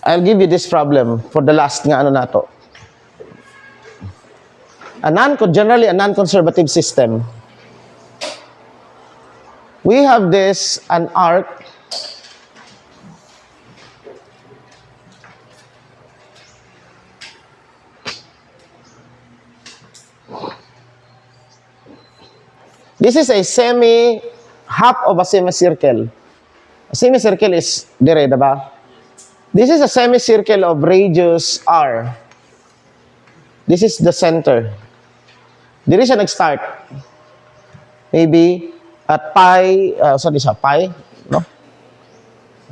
I'll give you this problem for the last nga ano nato. Generally a non-conservative system. We have this, an arc this is a half of a semicircle. A semicircle is dire, diba? This is a semicircle of radius r. This is the center. Diri siya nag-start. Maybe at pi, pi, no?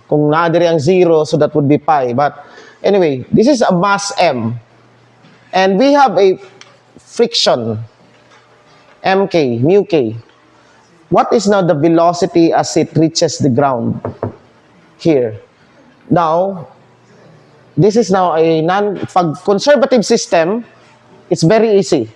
Kung na-diri ang 0, so that would be pi. But anyway, this is a mass m. And we have a friction, mk, mu k. What is now the velocity as it reaches the ground? Here. Now, this is now a conservative system, it's very easy.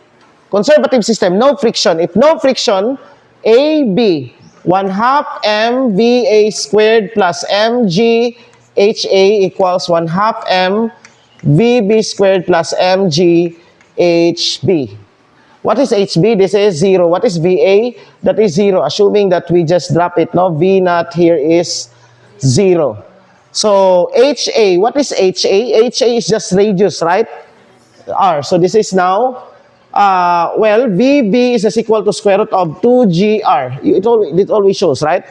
Conservative system, no friction. If no friction, AB, 1/2 mVA squared plus mg HA equals 1/2 mVB squared plus mg HB. What is HB? This is 0. What is VA? That is 0. Assuming that we just drop it, no? V naught here is 0. So, HA, what is HA? HA is just radius, right? R. So, this is now, VB is equal to square root of 2GR. It always shows, right?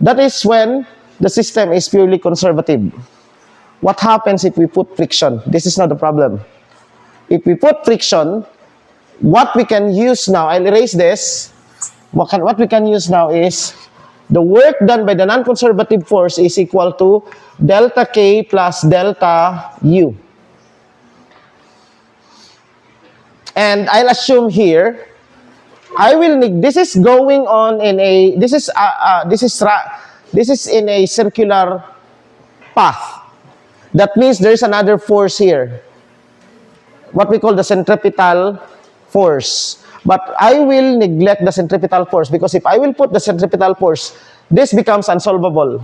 That is when the system is purely conservative. What happens if we put friction? This is not the problem. If we put friction, what we can use now, I'll erase this. What we can use now is the work done by the non-conservative force is equal to delta K plus delta U. And I'll assume here, this is going on in a, this is in a circular path. That means there's another force here. What we call the centripetal force. But I will neglect the centripetal force because if I will put the centripetal force, this becomes unsolvable.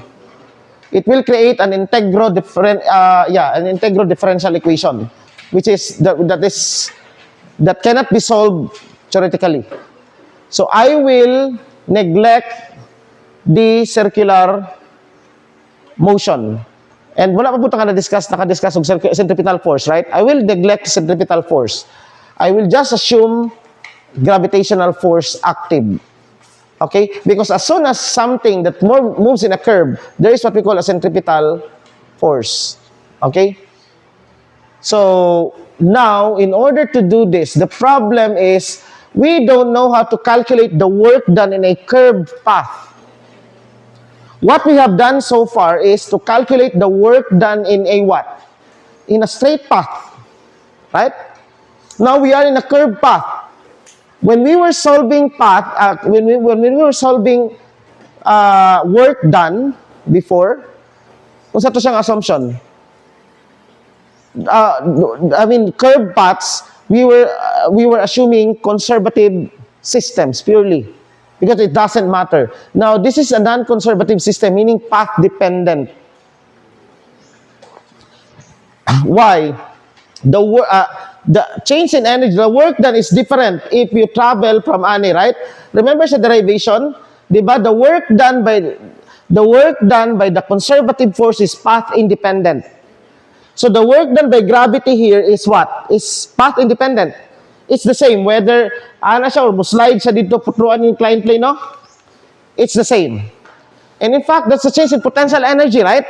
It will create an integral differential equation, which is that cannot be solved theoretically. So I will neglect the circular motion. And wala pa po nakadiscuss of centripetal force, right? I will neglect centripetal force. I will just assume gravitational force active. Okay? Because as soon as something that moves in a curve, there is what we call a centripetal force. Okay? So, now, in order to do this, the problem is we don't know how to calculate the work done in a curved path. What we have done so far is to calculate the work done in a what? In a straight path. Right? Now we are in a curved path. When we were solving when we were solving work done before, kung sa to siyang assumption, curved paths, we were assuming conservative systems purely because it doesn't matter. Now, this is a non-conservative system, meaning path-dependent. Why? The change in energy, the work done is different if you travel from ani, right? Remember sa derivation, diba? The work done by the conservative force is path independent. So the work done by gravity here is what? Is path independent. It's the same whether ana siya or slide siya dito putruan yung inclined plane, no? It's the same. And in fact, that's the change in potential energy, right?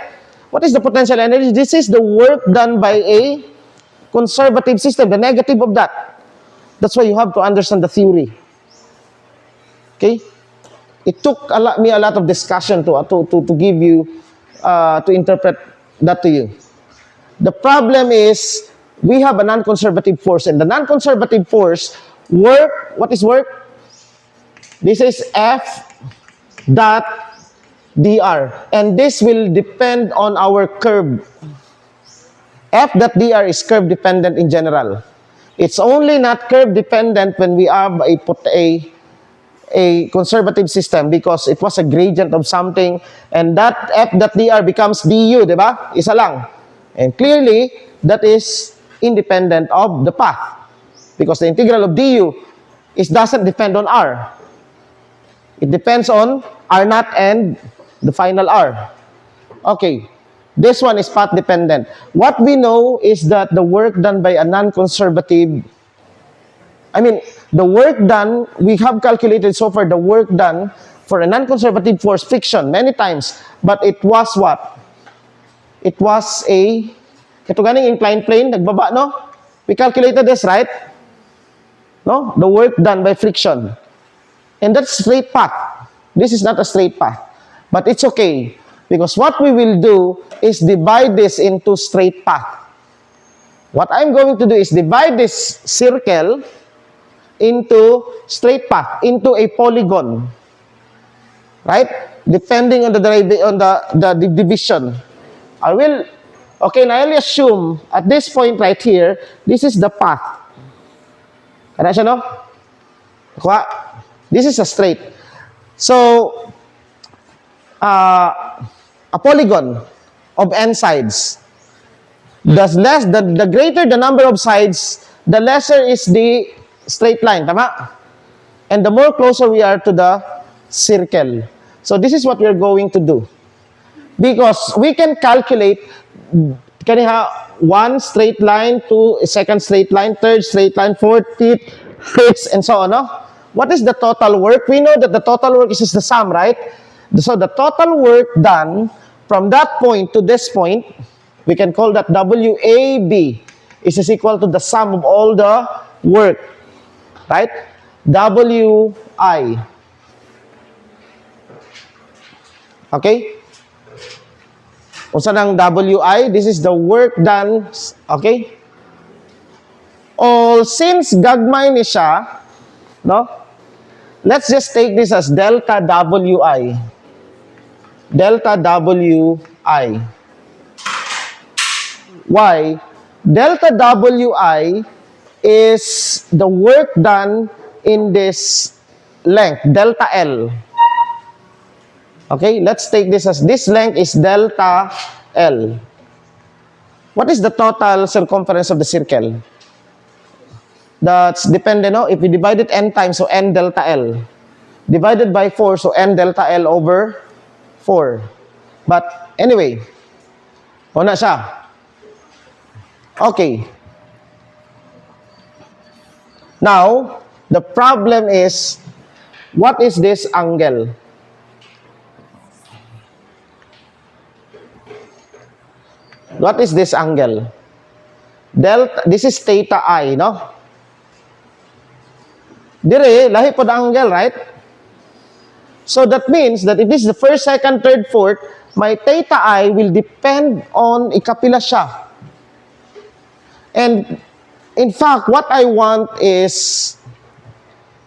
What is the potential energy? This is the work done by a conservative system, the negative of that. That's why you have to understand the theory. Okay? It took me a lot of discussion to give you, to interpret that to you. The problem is, we have a non-conservative force, and the non-conservative force, what is work? This is F dot dr, and this will depend on our curve. F dot dr is curve dependent in general. It's only not curve dependent when we have a conservative system because it was a gradient of something, and that F dot dr becomes du, di ba? Isa lang. And clearly, that is independent of the path. Because the integral of du doesn't depend on r. It depends on r naught and the final r. Okay, this one is path dependent. What we know is that the work done by a non-conservative, the work done, we have calculated so far the work done for a non-conservative force friction many times, but it was what? It was ito ganing inclined plane, nagbaba, no? We calculated this, right? No? The work done by friction. And that's straight path. This is not a straight path. But it's okay. Because what we will do is divide this into straight path. What I'm going to do is divide this circle into straight path, into a polygon. Right? Depending on the division. Now I'll assume at this point right here, this is the path. Kana siya, no? This is a straight. So, a polygon of n sides. The greater the number of sides, the lesser is the straight line. Tama? And the more closer we are to the circle. So, this is what we are going to do. Because we can calculate one straight line, two second straight line, third straight line, fourth, fifth, and so on. No? What is the total work? We know that the total work is just the sum, right? So the total work done from that point to this point, we can call that WAB is equal to the sum of all the work, right? WI. Okay? Unsa nang WI? This is the work done, okay? Since gagmay ni siya, no? Let's just take this as delta WI. Delta WI. Why? Delta WI is the work done in this length, delta L. Okay, let's take this as this length is delta L. What is the total circumference of the circle? That's dependent, no? If we divide it n times, so n delta L. Divided by 4, so n delta L over 4. But anyway, una siya. Okay. Now, the problem is, what is this angle? What is this angle? Delta, this is theta I, no? Dire, lahi po the angle, right? So that means that if this is the first, second, third, fourth, my theta I will depend on ikapila siya. And in fact, what I want is,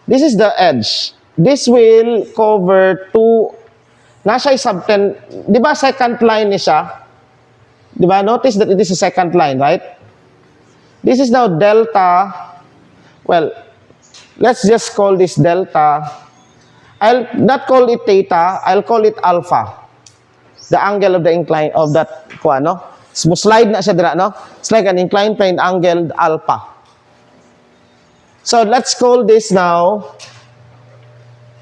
this is the edge. This will cover two, nasa subten, di ba second line ni siya? Di ba? Notice that it is a second line, right? This is now delta. Well, let's just call this delta. I'll not call it theta. I'll call it alpha. The angle of the incline of that kuan, no? Slide na siya dira, no? It's like an inclined plane angle alpha. So let's call this now.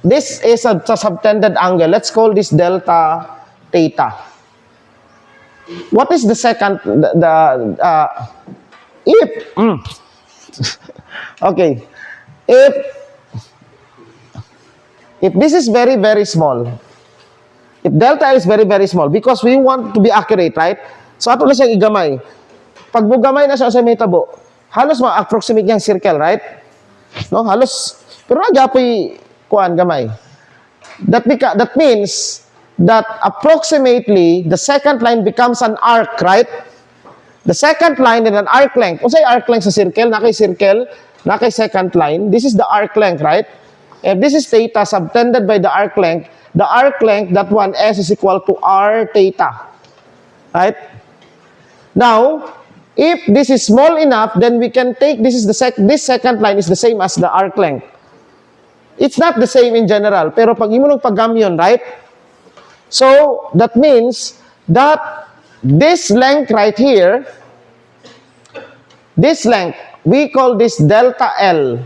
This is a subtended angle. Let's call this delta theta. What is the second, okay, if this is very, very small, if delta is very, very small, because we want to be accurate, right? So ato na siyang igamay. Pag bugamay na siya sa metabo, halos ma-approximate niyang circle, right? No, halos, pero nagyapoy kuan gamay. That means that approximately the second line becomes an arc, right? The second line and an arc length. Kung sa'y arc length sa circle, nakay second line, this is the arc length, right? If this is theta subtended by the arc length, that one S is equal to R theta. Right? Now, if this is small enough, then we can take, this second line is the same as the arc length. It's not the same in general, pero pag imo nung paggamyon, right? So, that means that this length right here, this length, we call this delta L.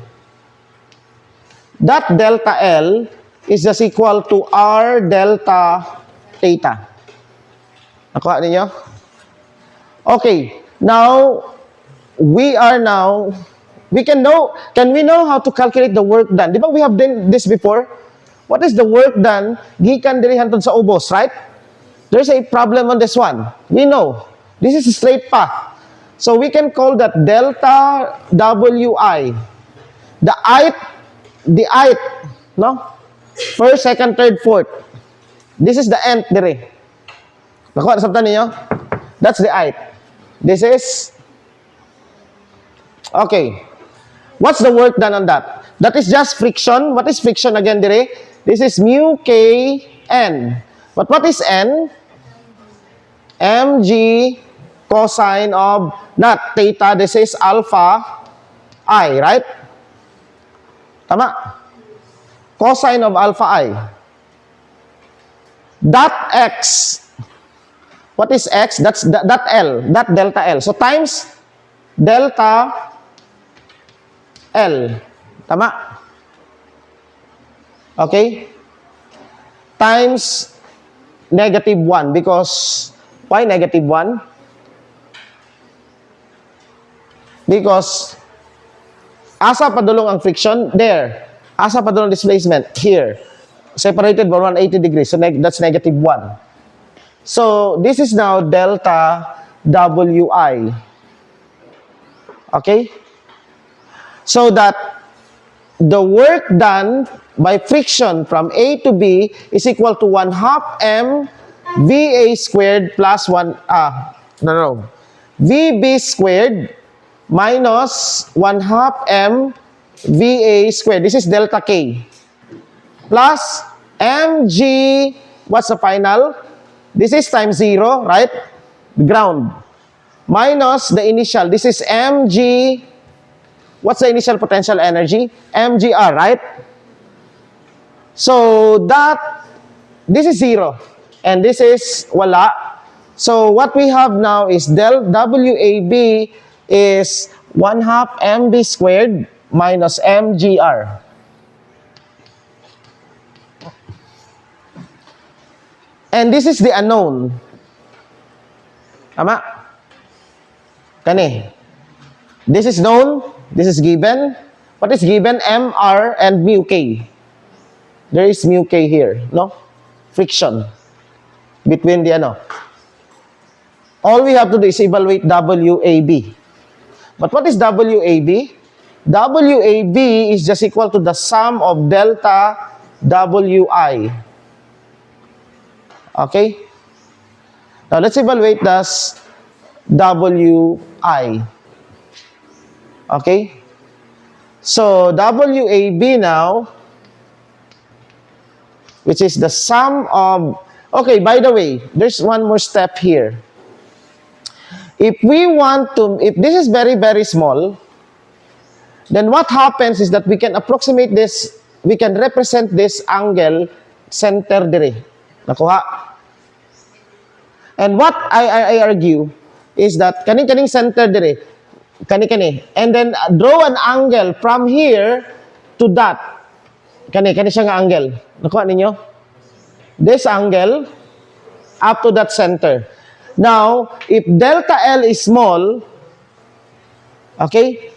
That delta L is just equal to R delta theta. Nakuha ninyo? Okay, now, can we know how to calculate the work done? Di ba we have done this before? What is the work done? Gikan diri hantod sa ubos, right? There's a problem on this one. We know. This is a straight path. So we can call that delta Wi. The ith, no? First, second, third, fourth. This is the nth diri. Nakuha na sabtan ninyo? That's the ith. This is, okay. What's the work done on that? That is just friction. What is friction again, dire? This is mu k n. But what is n? mg cosine of not theta. This is alpha I, right? Tama? Cosine of alpha I. Dot x. What is x? That's that L. That delta L. So times delta L. Tama? Okay? Times negative 1. Because, why negative 1? Because, asa padulong ang friction? There. Asa padulong displacement? Here. Separated by 180 degrees. So, that's negative 1. So, this is now delta Wi. Okay? So that the work done by friction from A to B is equal to 1/2 m VA squared plus VB squared minus 1/2 m VA squared. This is delta K. Plus mg, what's the final? This is times 0, right? Ground. Minus the initial. This is mg. What's the initial potential energy? mgr, right? So this is 0. And this is wala. So what we have now is del WAB is 1/2 mb squared minus mgr. And this is the unknown. Tama? Kani. This is known. This is given. What is given? mr and mu k. There is mu k here, no? Friction between the ano. All we have to do is evaluate WAB. But what is WAB? WAB is just equal to the sum of delta WI. Okay? Now let's evaluate this WI. Okay? So WAB now, which is the sum of, okay, by the way, there's one more step here. If we want to, if this is very, very small, then what happens is that we can approximate this, we can represent this angle center dire. Nakuha? And what I argue is that kaning center dire, kani, and then draw an angle from here to that. Kani siya nga angle. Nakuha ninyo? This angle up to that center. Now, if delta L is small, okay?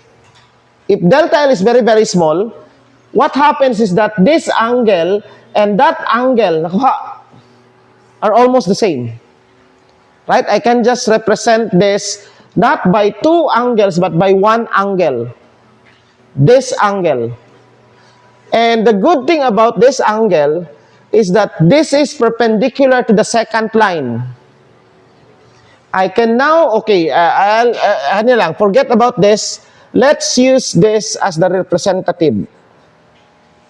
If delta L is very, very small, what happens is that this angle and that angle are almost the same. Right? I can just represent this not by two angles, but by one angle. This angle. And the good thing about this angle is that this is perpendicular to the second line. I can now, okay, forget about this. Let's use this as the representative.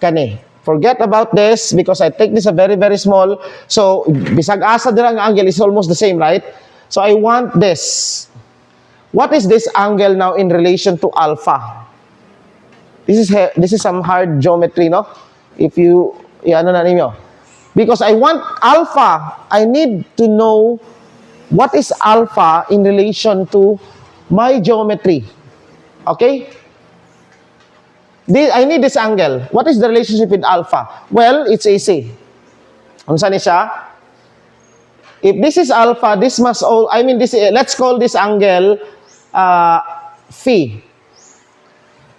Kani. Forget about this because I take this a very, very small. So, bisag asa dira ang angle is almost the same, right? So, I want this. What is this angle now in relation to alpha? This is some hard geometry, no? If you, ano na ninyo. Because I want alpha, I need to know what is alpha in relation to my geometry. Okay? I need this angle. What is the relationship with alpha? Well, it's AC. Unsa ni siya? If this is alpha, this must all, let's call this angle phi.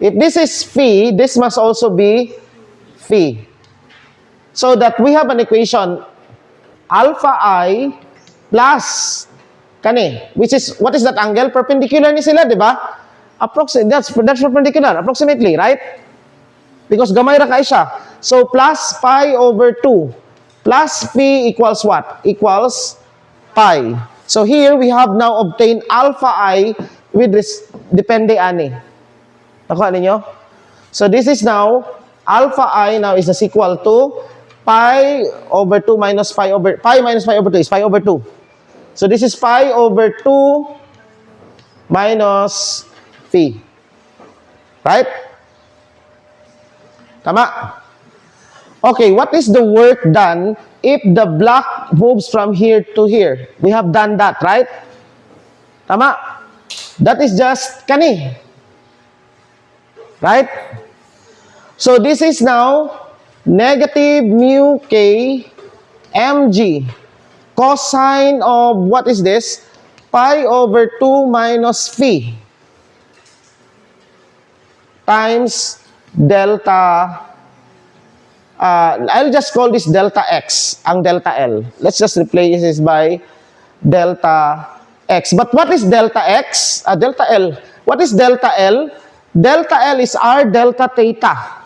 If this is phi, this must also be phi. So that we have an equation, alpha I plus kani, which is, what is that angle? Perpendicular ni sila, di ba? That's perpendicular, approximately, right? Because gamay ra kay siya. So, plus pi over 2. Plus phi equals what? Equals pi. So, here we have now obtained alpha I with this, depende ani. Nakuha ninyo? So, this is now, alpha I now is equal to pi over 2 minus pi over 2 is pi over 2. So, this is pi over 2 minus phi. Right? Tama? Okay, what is the work done if the block moves from here to here? We have done that, right? Tama? That is just kani. Right? So, this is now negative mu k mg. Cosine of, what is this? Pi over 2 minus phi times delta, I'll just call this delta x, ang delta L. Let's just replace this by delta x. But what is delta x? Delta L. What is delta L? Delta L is r delta theta.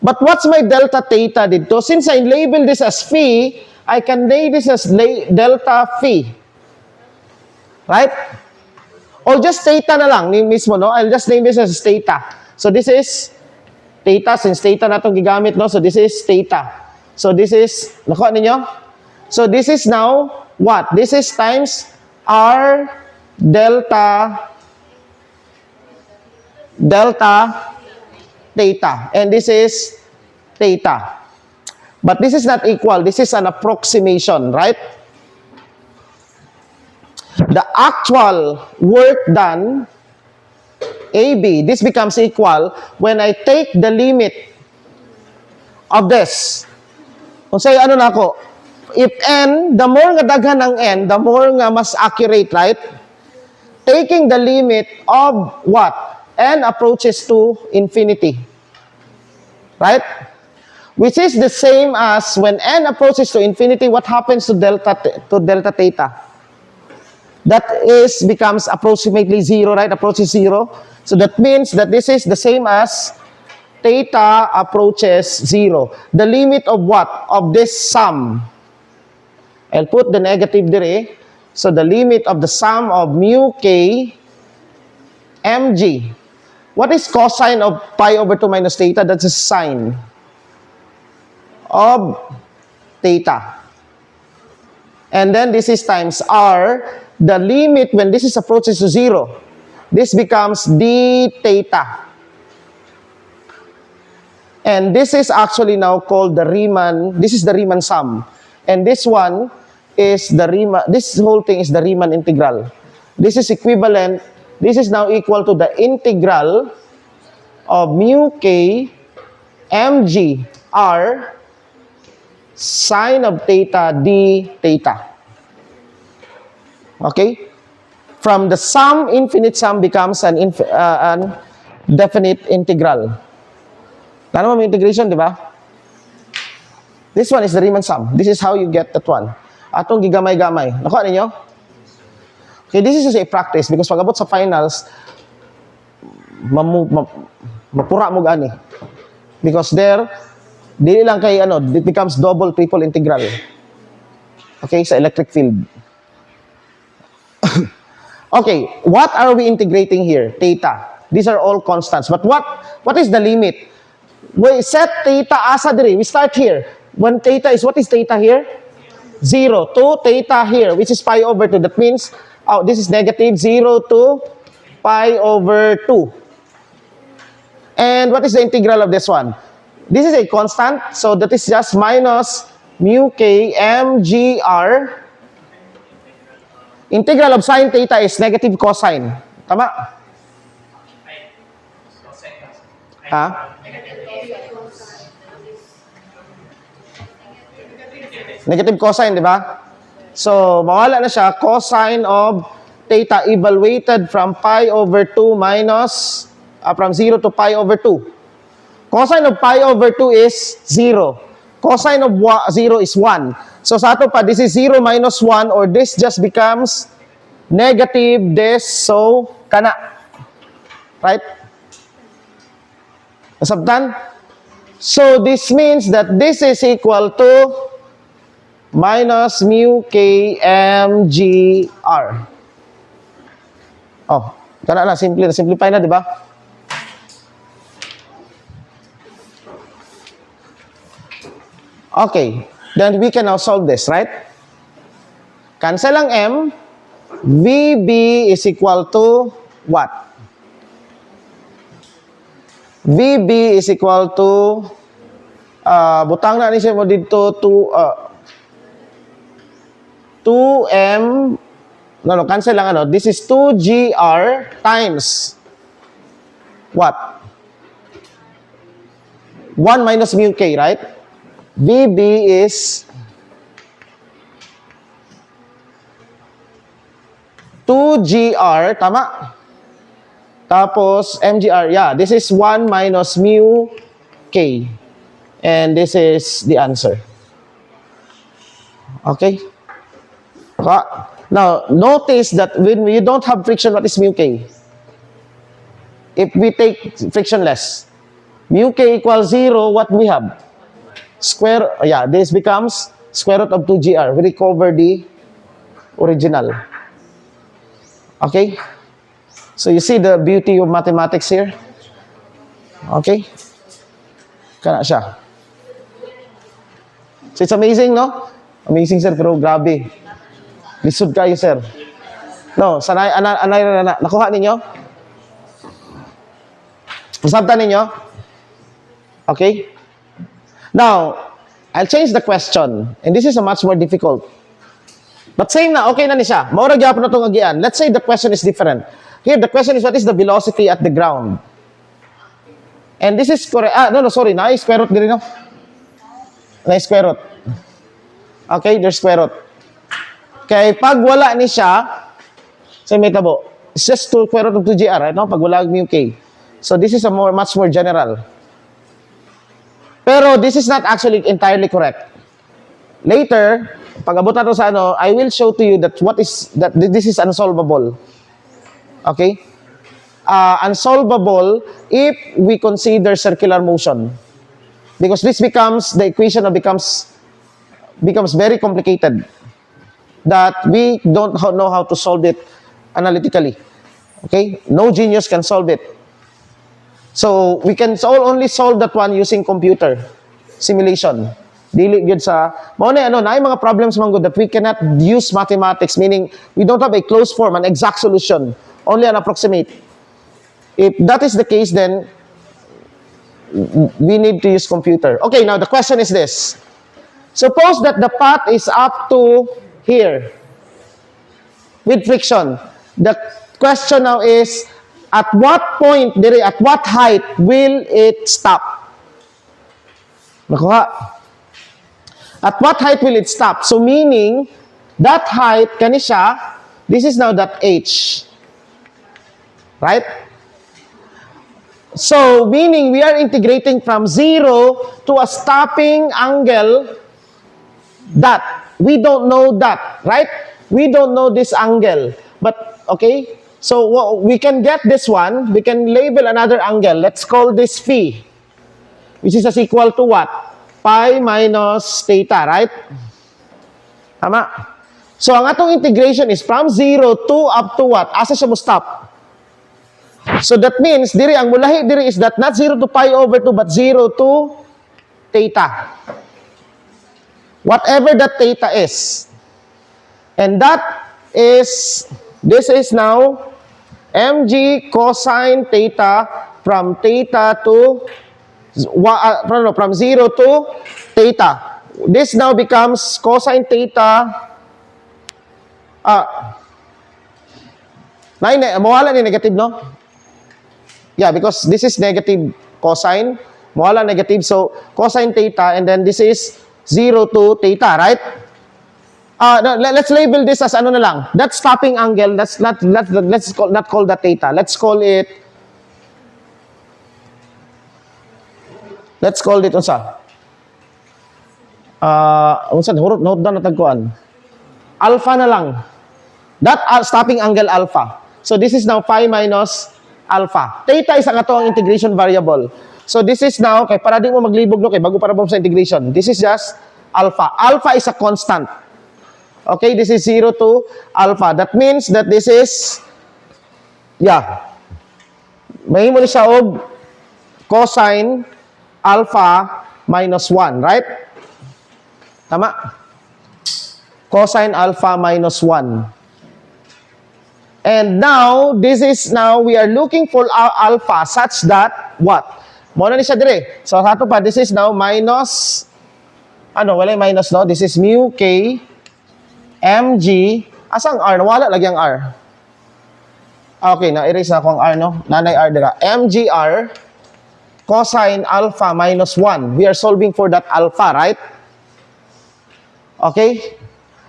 But what's my delta theta dito? Since I label this as phi, I can name this as delta phi. Right? Or just theta na lang, mismo, no? I'll just name this as theta. So this is theta, since theta na itong gigamit, no? So this is theta. So this is, nakuha ninyo? So this is now, what? This is times r delta theta. And this is theta. But this is not equal. This is an approximation, right? The actual work done, AB, this becomes equal when I take the limit of this. Kung say, ano na ako, if n, the more nga daghan ng n, the more nga mas accurate, right? Taking the limit of what? N approaches to infinity. Right? Which is the same as when n approaches to infinity, what happens to delta theta? That is, becomes approximately 0, right? Approaches 0. So that means that this is the same as theta approaches 0. The limit of what? Of this sum. I'll put the negative there. So the limit of the sum of mu k mg. What is cosine of pi over 2 minus theta? That's a sine of theta. And then this is times r. The limit when this is approaches to 0, this becomes d theta. And this is actually now called the Riemann, this is the Riemann sum. And this one is the Riemann, this whole thing is the Riemann integral. This is equivalent, this is now equal to the integral of mu k mg r sine of theta d theta. Okay? From the sum, infinite sum becomes an definite integral. Ano mo integration, di ba? This one is the Riemann sum. This is how you get that one. Atong gigamay-gamay. Nakuha ninyo? Okay, this is a practice because pag abot sa finals, mapura mo gani. Because there, dili lang kay it becomes double, triple integral. Okay, sa electric field. Okay, what are we integrating here? Theta. These are all constants. But what is the limit? We set theta asa diri. We start here. When theta is, what is theta here? 0 to theta here, which is pi over 2. That means, this is negative 0 to pi over 2. And what is the integral of this one? This is a constant, so that is just minus mu k mgr Integral of sine theta is negative cosine. Tama? Ha? Negative cosine, di ba? So, mawala na siya. Cosine of theta evaluated from pi over 2 minus, from 0 to pi over 2. Cosine of pi over 2 is 0. Cosine of 0 is 1. So, sa ato pa, this is 0 minus 1 or this just becomes negative this, so, kana. Right? Nasabtan? So, this means that this is equal to minus mu k mgr. Oh, kana na, simplify na, di ba? Okay, then we can now solve this, right? Cancel ang m, VB is equal to what? VB is equal to, butang na ni siya mo dito, 2m, cancel lang this is 2gr times what? 1 minus mu k, right? VB is 2gr, tama? Tapos, mgr, yeah, this is 1 minus mu k. And this is the answer. Okay? Now, notice that when you don't have friction, what is mu k? If we take frictionless, mu k equals 0, what we have? This becomes square root of 2gr. We recover the original. Okay? So you see the beauty of mathematics here? Okay? Kana siya. So it's amazing, no? Amazing, sir, pero grabe. Lisod kayo, sir. No, sanay, nakuha ninyo? Masabtan ninyo? Okay? Now, I'll change the question. And this is a much more difficult. But same na, okay na ni siya. Maura gyapon na itong agian. Let's say the question is different. Here, the question is, what is the velocity at the ground? And this is correct. Sorry. Na-square root din, no? Na-square root. Okay, there's square root. Kaya pag wala ni siya, say may tabo, it's just to square root of 2gr, right? No? Pag wala mu k. So this is a much more general. Pero this is not actually entirely correct. Later, pag abot na to sa I will show to you that this is unsolvable. Okay? Unsolvable if we consider circular motion. Because this becomes, the equation becomes very complicated. That we don't know how to solve it analytically. Okay? No genius can solve it. So, we can only solve that one using computer simulation. Dili gyud sa mao na mga problems man good that we cannot use mathematics, meaning we don't have a closed form, an exact solution, only an approximate. If that is the case, then we need to use computer. Okay, now the question is this. Suppose that the path is up to here with friction. The question now is, at what point, at what height will it stop? Nakuha? At what height will it stop? So meaning, that height, kani siya, this is now that h. Right? So, meaning we are integrating from 0 to a stopping angle that. We don't know that, right? We don't know this angle. But, okay? So, we can get this one. We can label another angle. Let's call this phi. Which is equal to what? Pi minus theta, right? Tama? So, ang atong integration is from 0 to up to what? Asa siya mo stop? So, that means, ang mulahi diri is that not 0 to pi over 2, but 0 to theta. Whatever that theta is. And that is, this is now mg cosine theta from theta to, from 0 to theta. This now becomes cosine theta, Mawala ni negative, no? Yeah, because this is negative cosine. Mawala negative. So, cosine theta, and then this is 0 to theta, right? No, let's label this as ano na lang. That stopping angle, let's not call that theta. Let's call it unsa? Unsa note down na tagkuan. Alpha na lang. That stopping angle alpha. So this is now phi minus alpha. Theta is ang ato ang integration variable. So this is now, kay para di mo maglibog no, kay bago para mo sa integration. This is just alpha. Alpha is a constant. Okay, this is 0 to alpha. That means that this is, mahimo ni siya og cosine alpha minus 1, right? Tama? Cosine alpha minus 1. And now, we are looking for alpha such that, what? Muna ni siya dire. So, sa ato pa, this is now minus, wala yung minus, no? This is mu k mg, asang r? Nawala lagi ang r. Okay, na-erase na ako ang r, no? Nanay r dira. mgr cosine alpha minus 1. We are solving for that alpha, right? Okay?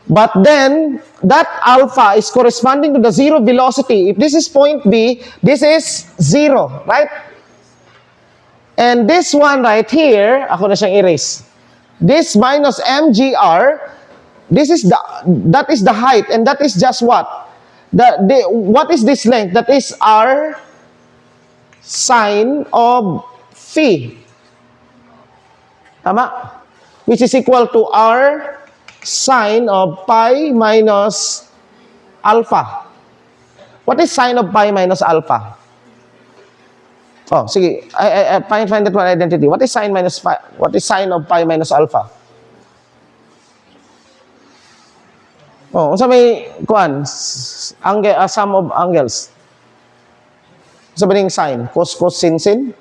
But then, that alpha is corresponding to the zero velocity. If this is point B, this is 0, right? And this one right here, ako na siyang erase. This minus mgr, that is the height, and that is just what? What is this length? That is r sine of phi. Tama? Which is equal to r sine of pi minus alpha. What is sine of pi minus alpha? Oh, sige. I find that one identity. What is sine minus pi? What is sine of pi minus alpha? Oh, unsa may kuan? Sum of angles. Unsa ba ning sine? Cos, sin?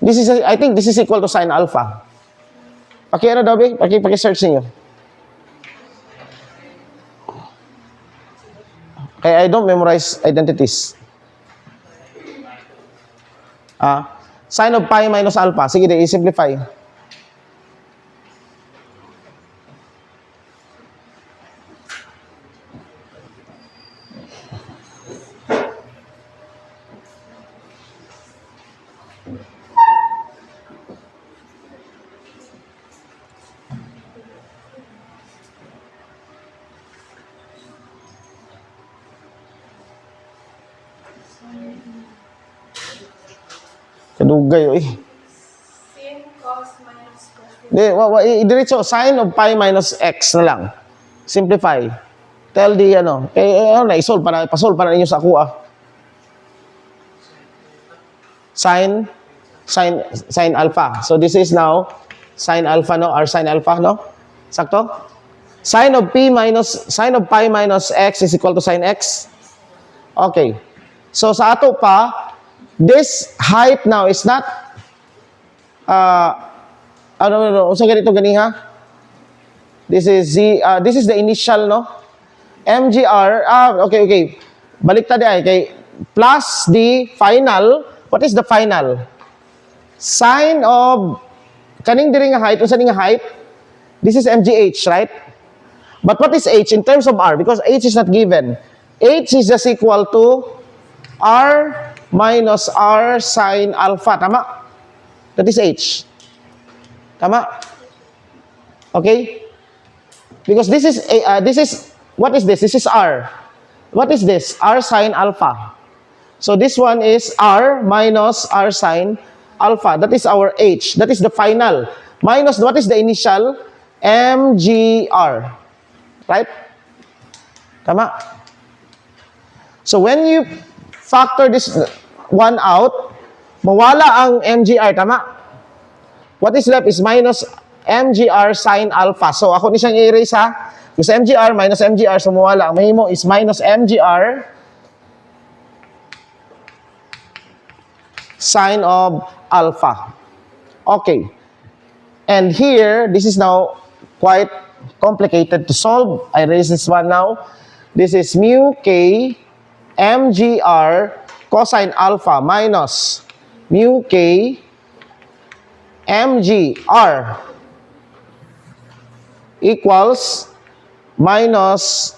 I think this is equal to sine alpha. Ano daw, be? Paki-search niyo. Kaya I don't memorize identities. Sine of pi minus alpha. Sige, i-simplify. Kadugay, oy. Sin cos minus cos. Diretso, sine of pi minus x na lang. Simplify. Tell the, na-solve para, pa-solve para ninyo sa kuha. Sine alpha. So this is now sine alpha, no? Or sine alpha, no? Sakto? Sine of pi minus x is equal to sine x. Okay. So sa ato pa, this height now is not unsa ganito ganiha? This is the initial, no? MGR, okay. Baliktad ay kay plus the final. What is the final? Sine of kaning diri nga height, unsa ni nga height? This is MGH, right? But what is H in terms of R? Because H is not given. H is just equal to R minus R sine alpha. Tama? That is H. Tama? Okay? Because this is, what is this? This is R. What is this? R sine alpha. So this one is R minus R sine alpha. That is our H. That is the final. Minus, what is the initial? MGR. Right? Tama? So when you factor this one out, mawala ang MGR, tama? What is left is minus MGR sine alpha. So ako ni siyang i-erase, ha? Because MGR minus MGR, so mawala. Ang mahimo is minus MGR sine of alpha. Okay. And here, this is now quite complicated to solve. I raise this one now. This is mu k mgr cosine alpha minus mu k mgr equals minus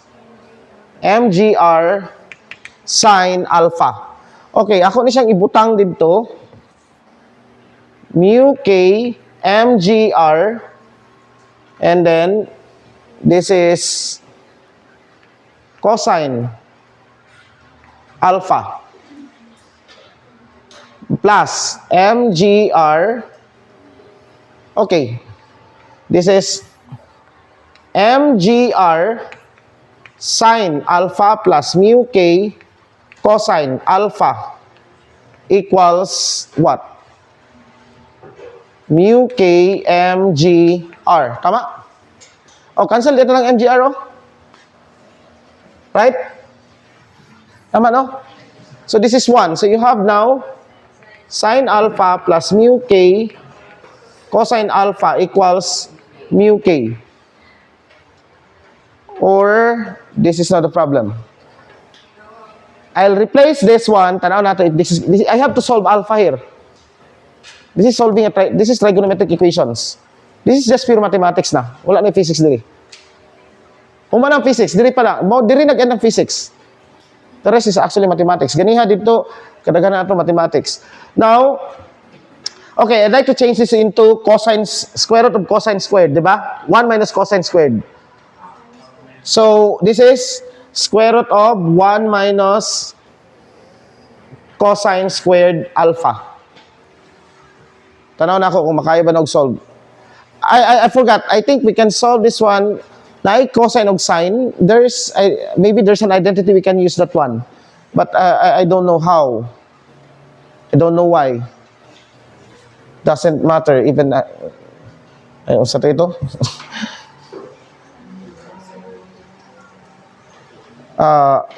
mgr sine alpha. Okay, ako ni siyang ibutang dito. Mu k mgr, and then this is cosine alpha plus mgr. Okay, this is mgr sine alpha plus mu k cosine alpha equals what? Mu k mgr. Tama? O, cancel dito ng mgr, oh. Right? Tama, no? So, this is 1. So, you have now sine alpha plus mu k cosine alpha equals mu k. Or, this is not a problem. I'll replace this one. Tanaw nato, I have to solve alpha here. This is trigonometric equations. This is just pure mathematics na. Wala na physics diri. Uma ng physics, diri pala. Diri nag-end ng physics. The rest is actually mathematics. Ganiha dito, kadaghan na ito mathematics. Now, okay, I'd like to change this into cosine, square root of cosine squared, di ba? 1 minus cosine squared. So, this is square root of 1 minus cosine squared alpha. Tanaw na ako kung makaya ba nag-solve. I forgot. I think we can solve this one. Na cosine of sine. Maybe there's an identity we can use that one. But I don't know how. I don't know why. Doesn't matter. Even, ayun, sa ito.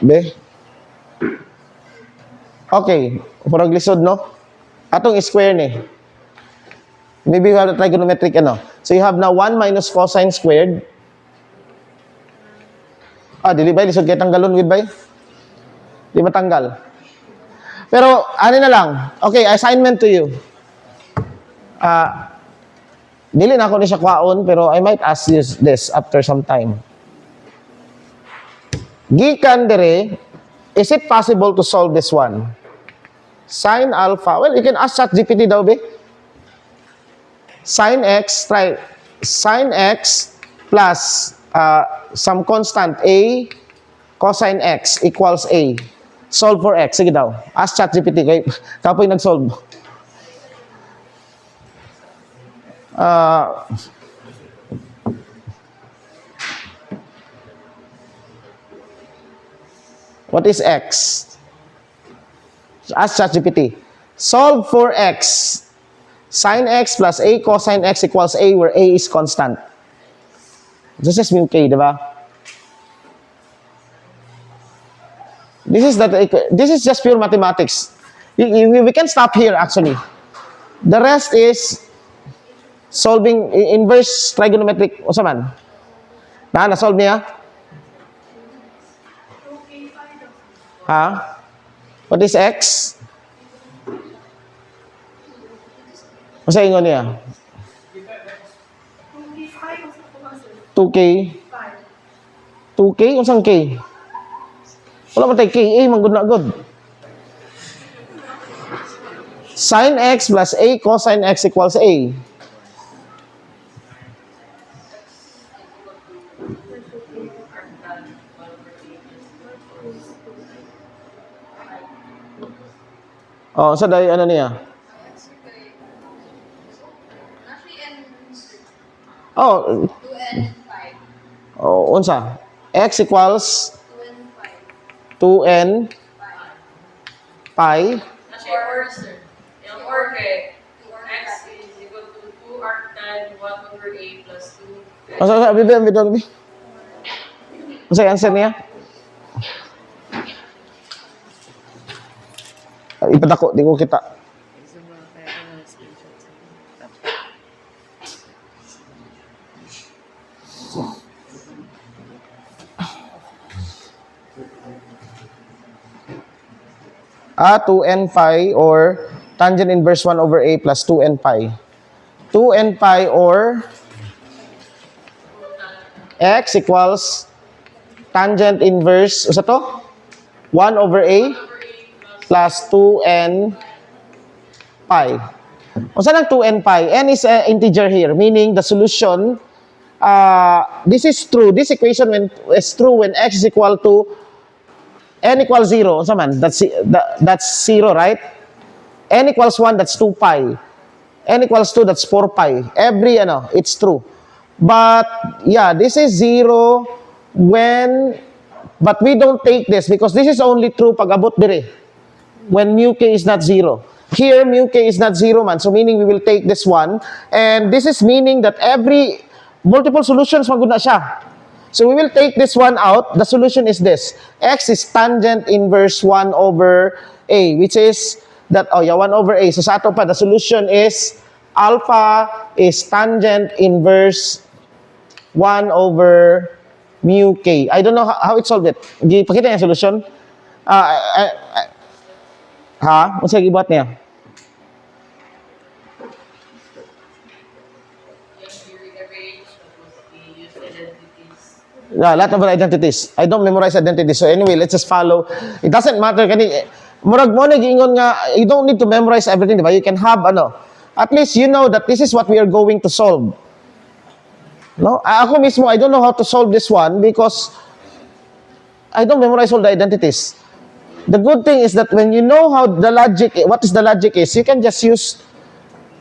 Be. Okay. Purag lisod, no? Atong square ni. Maybe we have the trigonometric, ano. So you have now 1 minus cosine squared. Dili ba? Lisod kayo tanggalon with bay? Di matanggal. Pero, ano na lang. Okay, assignment to you. Dili na ako ni siya kwaon, pero I might ask you this after some time. Gikan dire, is it possible to solve this one? Sine alpha. Well, you can ask ChatGPT daw, be. Sine x plus some constant a cosine x equals a. Solve for x. Sige daw. Ask ChatGPT. Kapoy nag-solve. What is x? Ask ChatGPT. Solve for x. Sine x plus a cosine x equals a, where a is constant. This is mu k, di ba? This is just pure mathematics. We can stop here, actually. The rest is solving inverse trigonometric. O saman? Na-solve niya? Ha? What is x? Masa ingon niya? 2k? 2k? Unsang k? Wala man tayo k. Manggod na agad. Sin x plus a cosine x equals a. Oh, sa day ano niya? Oh. 2n 5. Oh, unsa? X equals 2n pi. Kasi or, sir. Yung or kay x is equal to 2 arc tan 1 over a plus 2. Masa bibi. Masa answer niya? Ipadako, di ko kita. 2n pi or tangent inverse 1 over a plus 2n pi. 2n pi or x equals tangent inverse, sa to? 1 over a plus 2n pi. Kung saan ang 2n pi? N is an integer here, meaning the solution, this is true. This equation is true when x is equal to n equals 0. Kung man, that's 0, right? N equals 1, that's 2 pi. N equals 2, that's 4 pi. It's true. But, yeah, this is 0 but we don't take this because this is only true pag abot dire. When mu k is not 0. Here, mu k is not 0 man. So, meaning we will take this one. And this is meaning that multiple solutions magud na siya. So, we will take this one out. The solution is this. X is tangent inverse 1 over a, which is 1 over a. So, sa ato pa, the solution is alpha is tangent inverse 1 over mu k. I don't know how it solved it. Pakita yung solution. Ano siya gibuhat niya? Yeah, lot of identities. I don't memorize identities. So anyway, let's just follow. It doesn't matter. Murag mo nag-ingon nga, you don't need to memorize everything, diba? You can have, at least you know that this is what we are going to solve. No? Ako mismo, I don't know how to solve this one because I don't memorize all the identities. The good thing is that when you know what is the logic is, you can just use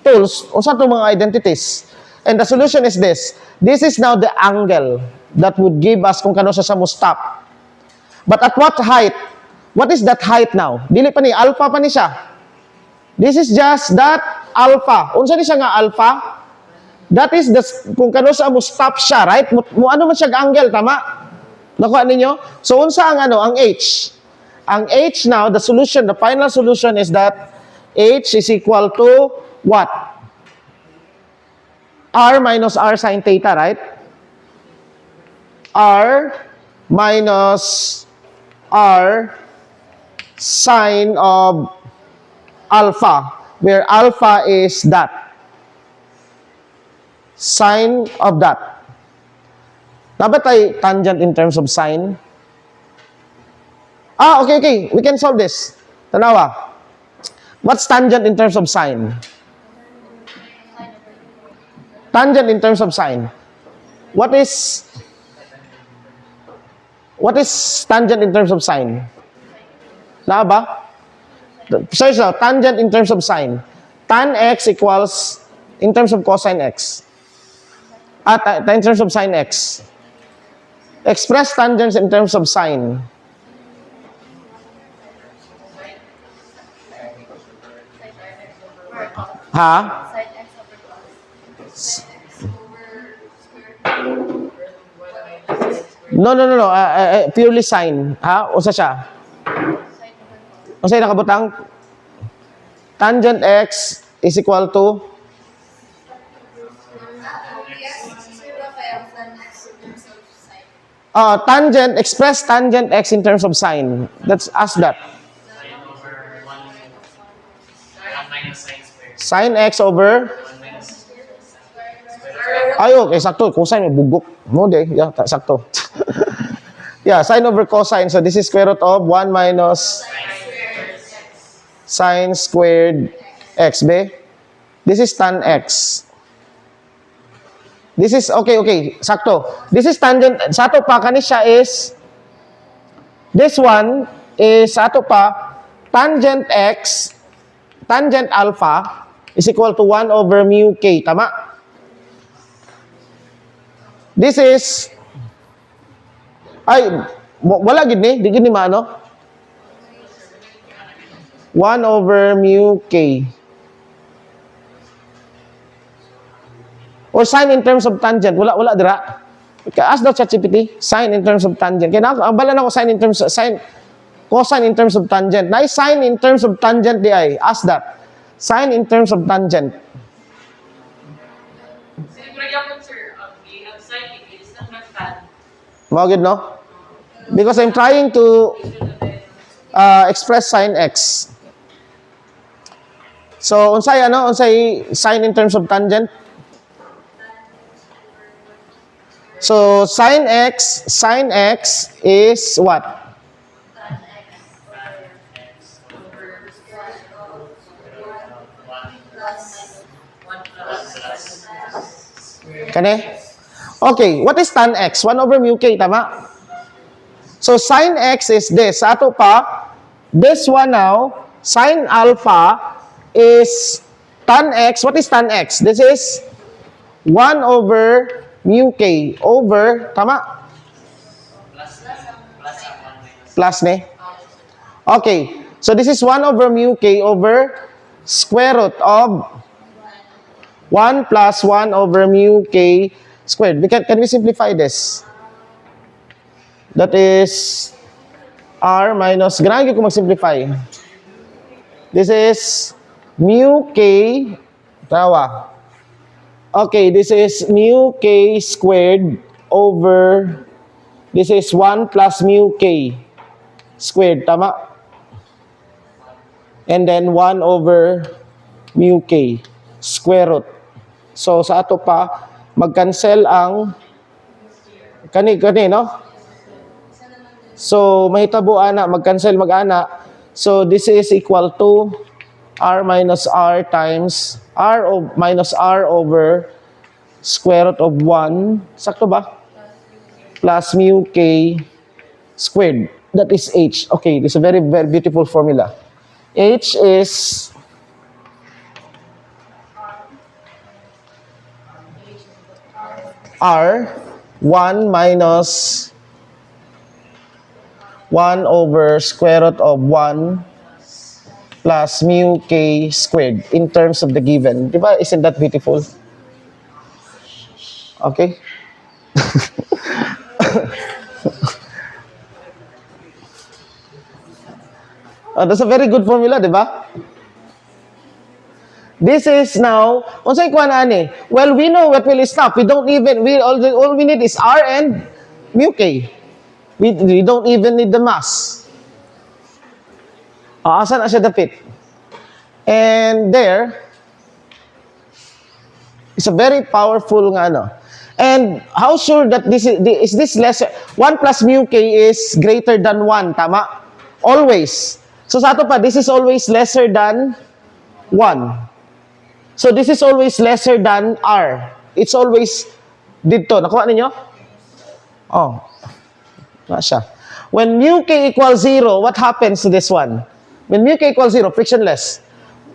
tools o sa itong mga identities. And the solution is this. This is now the angle that would give us kung kano siya mo stop. But at what height? What is that height now? Dili pa ni, alpha pa ni siya. This is just that alpha. Unsa ni siya nga alpha? That is kung kano siya mo stop siya, right? Ano man siya angle, tama? Nakuha ninyo? So unsa ang h? Ang h now, the final solution is that h is equal to what? R minus R sine theta, right? R minus R sine of alpha, where alpha is that. Sine of that. Dapat ay tangent in terms of sine? Okay. We can solve this. Tanawa. What's tangent in terms of sine? Tangent in terms of sine. What is tangent in terms of sine? Na ba? Search now, tangent in terms of sine. Tan x equals in terms of cosine x. In terms of sine x. Express tangents in terms of sine. Ha? No. Purely sine. Ha? Usa siya. Usa yung nakabutang? Tangent x is equal to? Express tangent x in terms of sine. Let's ask that. Sine x over? Okay, sakto. Cosine, may bugok. No, yeah, sakto. Yeah, sine over cosine. So, this is square root of 1 minus sine squared x, be? This is tan x. This is, okay, sakto. This is tangent, sa ato pa, kanisya is, this one is, sa ato pa, tangent x, tangent alpha, is equal to 1 over mu k, tama? This is, wala gid ni, di gid ni maano? 1 over mu k. Or sine in terms of tangent, wala dira. Ask daw ChatGPT, sine in terms of tangent. Kaya ang bala na ko cosine in terms of tangent. Na sine in terms of tangent di ay. Ask that. Sine in terms of tangent. Mga good, no? Because I'm trying to express sine x. So, unsay sine in terms of tangent? So, sine x is what? Kani? Okay, what is tan x? 1 over mu k, tama? So, sine x is this. Sa ato pa, this one now, sine alpha is tan x. What is tan x? This is 1 over mu k over, tama? Plus ni? Okay, so this is 1 over mu k over square root of 1 plus 1 over mu k squared. Can we simplify this? That is r minus, ganahin ko mag-simplify. This is mu k, tawa. Okay, this is mu k squared over, this is 1 plus mu k squared, tama? And then 1 over mu k square root. So, sa ato pa, mag-cancel ang kani, no? So, mahitabo ana, mag-cancel mag-ana. So, this is equal to r minus r times minus r over square root of 1. Sakto ba? Plus mu k squared. That is h. Okay, this is a very, very beautiful formula. H is r 1 minus 1 over square root of 1 plus mu k squared in terms of the given. Diba? Isn't that beautiful? Okay? That's a very good formula, diba? This is now, unsay kuha na ani? Well, we know what will stop. All we need is r and mu k. We don't even need the mass. Asan na siya dapit? And there, it's a very powerful nga ano. And how sure that this is this lesser? 1 plus mu k is greater than 1, tama? Always. So sa ato pa, this is always lesser than 1. So this is always lesser than r. It's always dito. Nakuha ninyo? Oh. Na siya. When mu k equals 0, what happens to this one? When mu k equals 0, frictionless.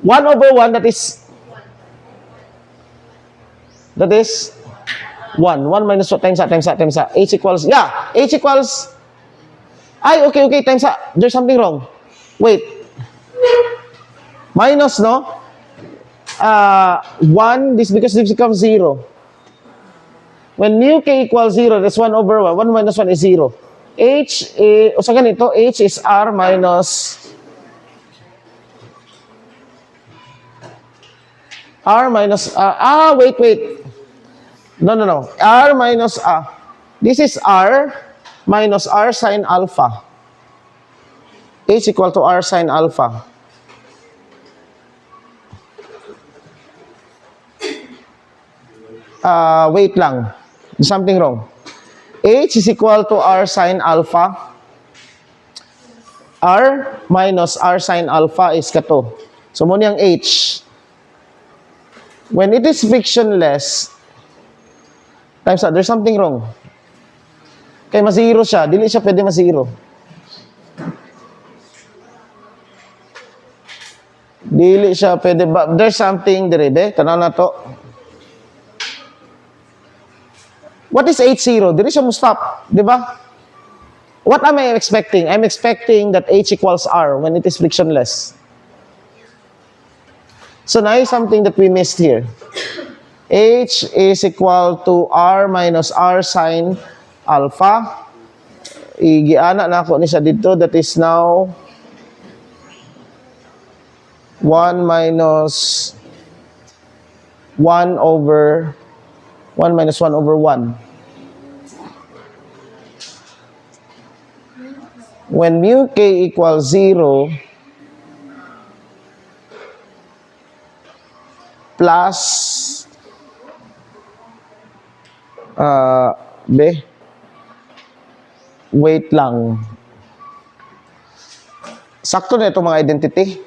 1 over 1, that is 1. 1 minus 1 times that. H equals, H equals, okay, times that. There's something wrong. Wait. Minus, no? 1, because this becomes 0. When mu k equals 0, that's 1 over 1. 1 minus 1 is 0. H is r minus wait. No. R minus this is r minus r sine alpha. H equal to r sine alpha. Wait lang. There's something wrong. H is equal to r sine alpha. R minus r sine alpha is kato. So, mo niyang H. When it is frictionless, times that, there's something wrong. Kaya ma-zero siya. Dili siya pwede ma-zero. Dili siya pwede. There's something dire, be. Tanaw na to. What is H0? Dili siya mo stop. Di ba? What am I expecting? I'm expecting that H equals R when it is frictionless. So now is something that we missed here. H is equal to R minus R sine alpha. Igiana na ako ni siya dito. That is now 1 minus 1 over 1 minus 1 over 1. when mu k equals 0 plus wait lang. Sakto na itong mga identity.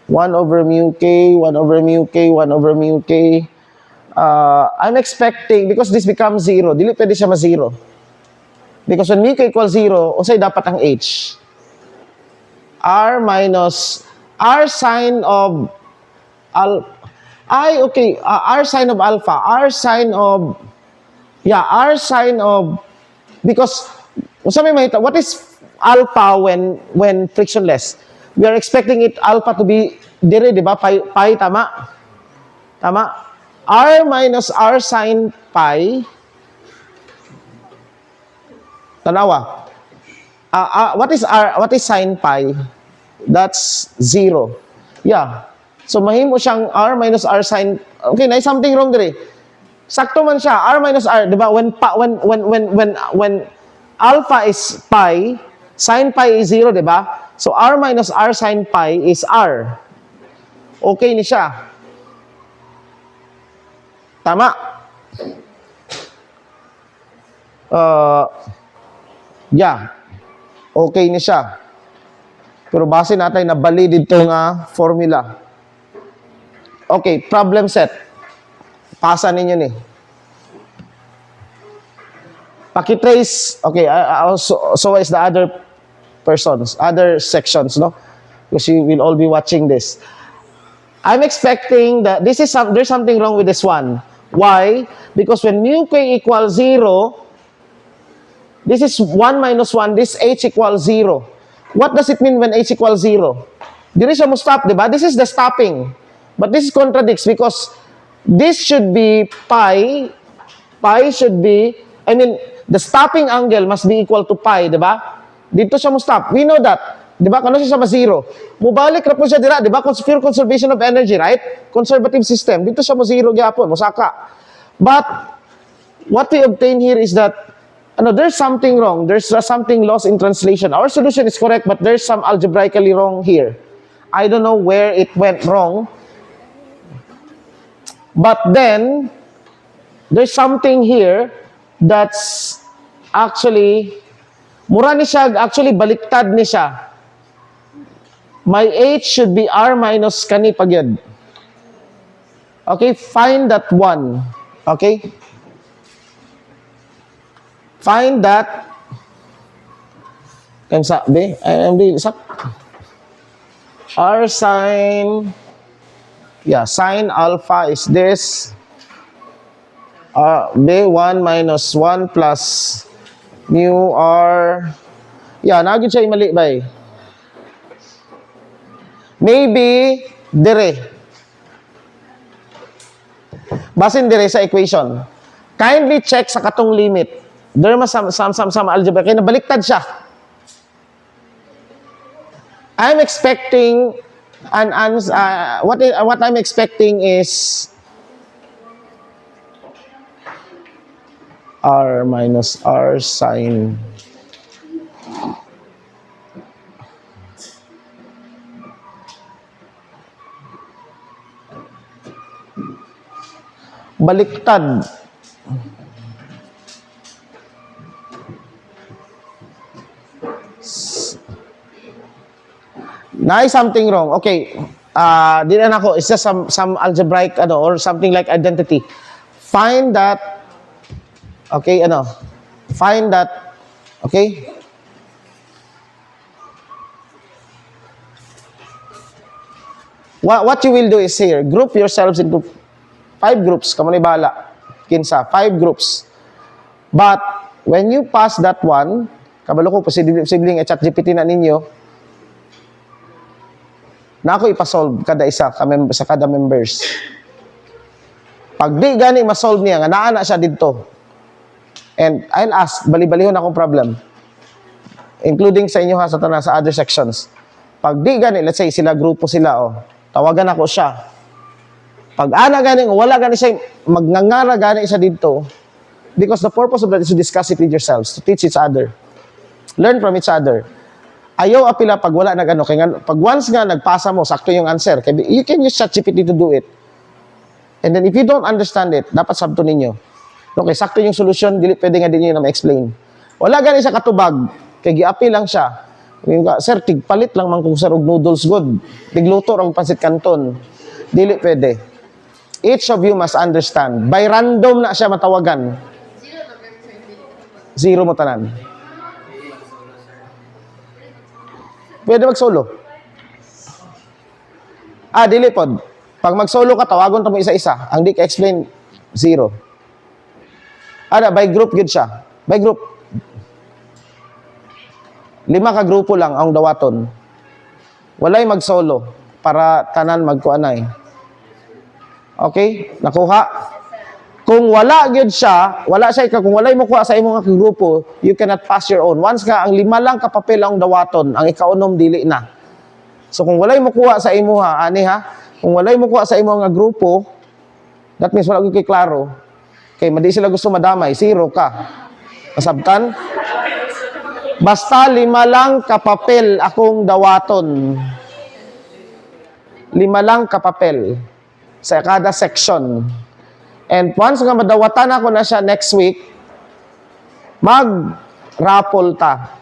1 over mu k, 1 over mu k, 1 over mu k. I'm expecting, because this becomes 0, dili pwede siya ma-0. Because when mu k equals 0, usay dapat ang h. R minus, R sine of, R sine of alpha, R sine of, R sine of, because, what is alpha when frictionless? We are expecting it alpha to be dire, di ba? Pi, tama? Tama? R minus R sine pi. Tanawa. What is R? What is sine pi? That's 0. Yeah. So mahimo siyang R minus R sine. Okay, na something wrong dire. Sakto man siya. R minus R, di ba? When alpha is pi, sine pi is 0, di ba? So, R minus R sine pi is R. Okay ni siya. Tama? Okay ni siya. Pero base natin na valid dito nga formula. Okay, problem set. Pasa ninyo ni. Pakitrace. Okay, so is the other persons, other sections, no? Because you will all be watching this. I'm expecting that there's something wrong with this one. Why? Because when mu k equals 0, this is 1 minus 1, this h equals 0. What does it mean when h equals 0? Dili siya mo stop, di ba? This is the stopping. But this contradicts because this should be pi should be, the stopping angle must be equal to pi, di ba? Dito siya mo stop. We know that. Di ba? Kano siya sa ma-0? Mubalik na po siya dira. Di ba? Pure conservation of energy, right? Conservative system. Dito siya mo-0 gyapon. Musaka. But, what we obtain here is that, there's something wrong. There's something lost in translation. Our solution is correct, but there's some algebraically wrong here. I don't know where it went wrong. But then, there's something here that's actually mura ni siya, actually baliktad ni siya. My h should be r minus kani pagyad. Okay, find that one. Okay? Find that. Kaya sabi, r sine, sine alpha is this. B1 minus 1 plus mu r. Nagin siya mali ba eh? Maybe, dire. Basin dire sa equation. Kindly check sa katong limit. There mas some algebra. Kaya nabaliktad siya. I'm expecting, what I'm expecting is r minus r sine baliktad. Something wrong. Okay. Di na ako. It's just some algebraic or something like identity. Find that. Okay, find that. Okay. What you will do is here, group yourselves into 5 groups. Kamo ni bala. Kinsa, 5 groups. But when you pass that one, kabalo ko posibleng chat GPT na ninyo, na ako ipasolve kada isa sa kada members. Pag di gani ma-solve niya, nga naa na siya dito. And I'll ask, bali-balihon akong problem. Including sa inyo sa other sections. Pag di gani, let's say sila grupo sila, tawagan ako siya. Pag ana gani, wala gani siya, magnangara gani siya dito, because the purpose of that is to discuss it with yourselves, to teach each other. Learn from each other. Ayaw apila pag wala nag ano. Kaya nga, pag once nga nagpasa mo, sakto yung answer. Kaya you can use ChatGPT to do it. And then if you don't understand it, dapat sabto ninyo. Okay, sakto yung solution, dili pwede nga din yun na ma-explain. Wala gani siya katubag. Kaya giapi lang siya. Yung, sir, tigpalit lang man kung sir og noodles good. Tigluto ang pansit canton. Dili pwede. Each of you must understand. By random na siya matawagan. Zero mo tanan. Pwede mag-solo. Dili pod. Pag mag-solo ka, tawagon mo isa-isa. Ang di ka-explain, zero. By group gid siya. By group. 5 ka grupo lang ang dawaton. Walay mag-solo para tanan magkuanay. Okay? Nakuha? Kung wala gyud siya, kung walay mo kuha sa imong nga grupo, you cannot pass your own. Once nga ang 5 lang ka papel ang dawaton, ang ikaunom dili na. So kung walay mo kuha sa imuha, kung walay mo kuha sa imong nga grupo, that means wala gyud kay klaro. Kay madi sila gusto madamay, zero ka. Masabtan? Basta 5 lang kapapel akong dawaton. 5 lang kapapel sa kada section. And once nga madawatan ako na siya next week, mag-raffle ta.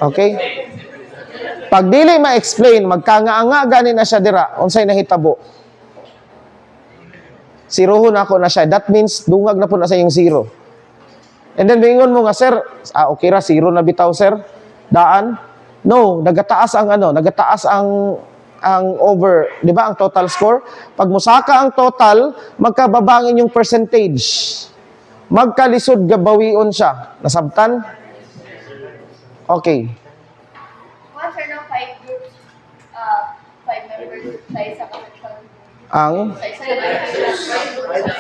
Okay? Pag dili ma-explain, magkanga-anga gani na siya dira, unsay nahitabo. Sirohon ako na siya. That means, dungag na po na sa yung zero. And then, bingon mo nga, sir, okay ra, zero na bitaw, sir. Daan. No, nagataas ang over, di ba, ang total score. Pag musaka ang total, magkababangin yung percentage. Magkalisod gabawion siya. Nasabtan? Okay. Once or no, 5 groups, 5 members sa isang section. Ang Sa isang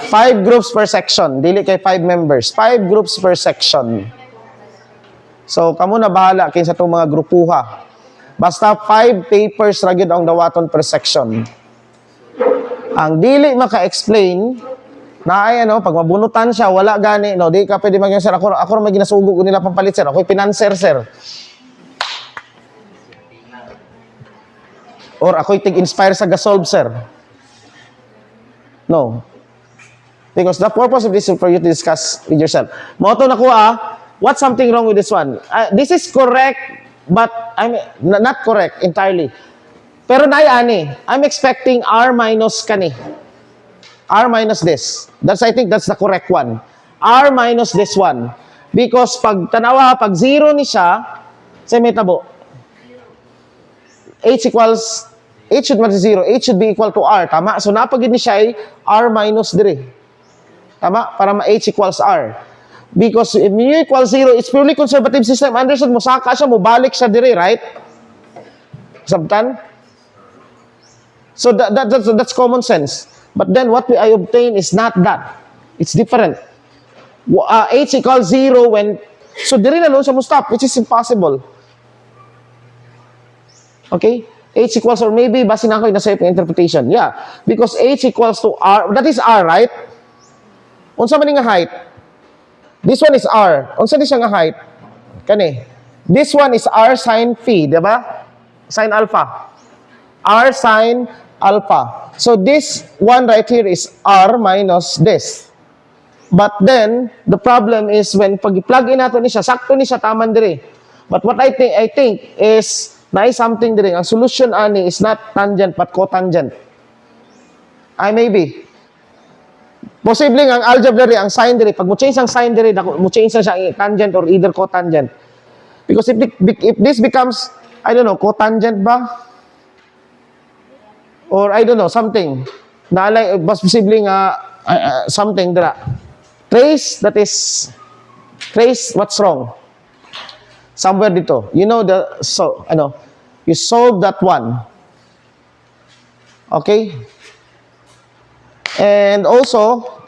5 groups per section. Dili kay 5 members. 5 groups per section. So, kamo na bahala kinsa itong mga grupuha. Basta 5 papers ra gyud ang dawaton per section. Ang dili maka-explain na ay pag mabunutan siya, wala gani, di ka pwede sir, ako ra may ginasugod ko nila pampalit, sir. Ako'y pinanser, sir. Or ako'y tig-inspire sa gasolve, sir. No. Because the purpose of this is for you to discuss with yourself. Moto na ko what's something wrong with this one? This is correct, but not correct entirely. Pero I'm expecting R minus kani. R minus this. I think that's the correct one. R minus this one. Because pag tanawa, pag zero ni siya, say may tabo. H should be 0. H should be equal to R. Tama? So, napagid ni siya ay R minus dire. Tama? Para ma-H equals R. Because if mu equals 0, it's purely conservative system. Understood mo, saka siya, balik siya dire, right? Sabtan? So, that's common sense. But then, what I obtain is not that. It's different. H equals 0 when... So, dire na nun siya mo stop, which is impossible. Okay? H equals, or maybe, basin ako yung nasa interpretation. Yeah. Because H equals to R. That is R, right? Unsa man nga height? This one is R. Unsa di siya nga height? Kani. This one is R sin phi, di ba? Sin alpha. R sin alpha. So this one right here is R minus this. But then, the problem is when pag-plug in nato ni siya, sakto ni siya taman dire. But what I think is something dire. Ang solution ani is not tangent but cotangent. Maybe. Posibleng ang algebra dire, ang sign dire, pag mo change ang sign dire, mo change na siya tangent or either cotangent. Because if this becomes, I don't know, cotangent ba? Or I don't know, something. Naalay, mas posibleng something dira. Trace, what's wrong? Somewhere dito. You know you solve that one. Okay? And also,